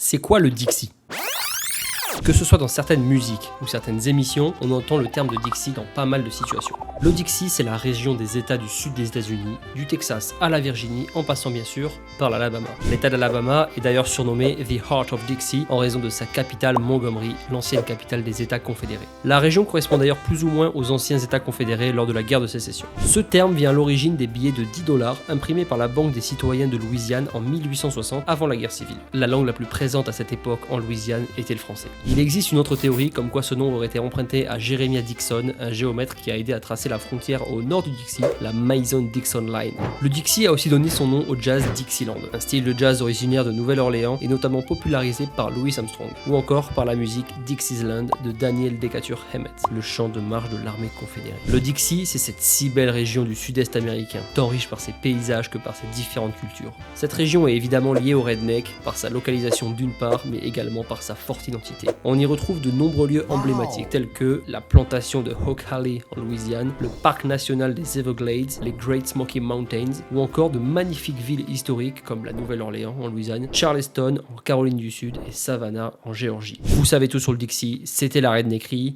C'est quoi le Dixie ? Que ce soit dans certaines musiques ou certaines émissions, on entend le terme de Dixie dans pas mal de situations. Le Dixie, c'est la région des États du sud des États-Unis, du Texas à la Virginie, en passant bien sûr par l'Alabama. L'État d'Alabama est d'ailleurs surnommé The Heart of Dixie en raison de sa capitale Montgomery, l'ancienne capitale des États confédérés. La région correspond d'ailleurs plus ou moins aux anciens États confédérés lors de la guerre de sécession. Ce terme vient à l'origine des billets de 10$ imprimés par la Banque des citoyens de Louisiane en 1860 avant la guerre civile. La langue la plus présente à cette époque en Louisiane était le français. Il existe une autre théorie comme quoi ce nom aurait été emprunté à Jeremiah Dixon, un géomètre qui a aidé à tracer la frontière au nord du Dixie, la Mason-Dixon Line. Le Dixie a aussi donné son nom au jazz Dixieland, un style de jazz originaire de Nouvelle-Orléans et notamment popularisé par Louis Armstrong, ou encore par la musique Dixieland de Daniel Decatur Hammett, le chant de marche de l'armée confédérée. Le Dixie, c'est cette si belle région du sud-est américain, tant riche par ses paysages que par ses différentes cultures. Cette région est évidemment liée au redneck par sa localisation d'une part, mais également par sa forte identité. On y retrouve de nombreux lieux emblématiques tels que la plantation de Hog Hollow en Louisiane, le parc national des Everglades, les Great Smoky Mountains ou encore de magnifiques villes historiques comme la Nouvelle-Orléans en Louisiane, Charleston en Caroline du Sud et Savannah en Géorgie. Vous savez tout sur le Dixie, c'était la Redneckerie.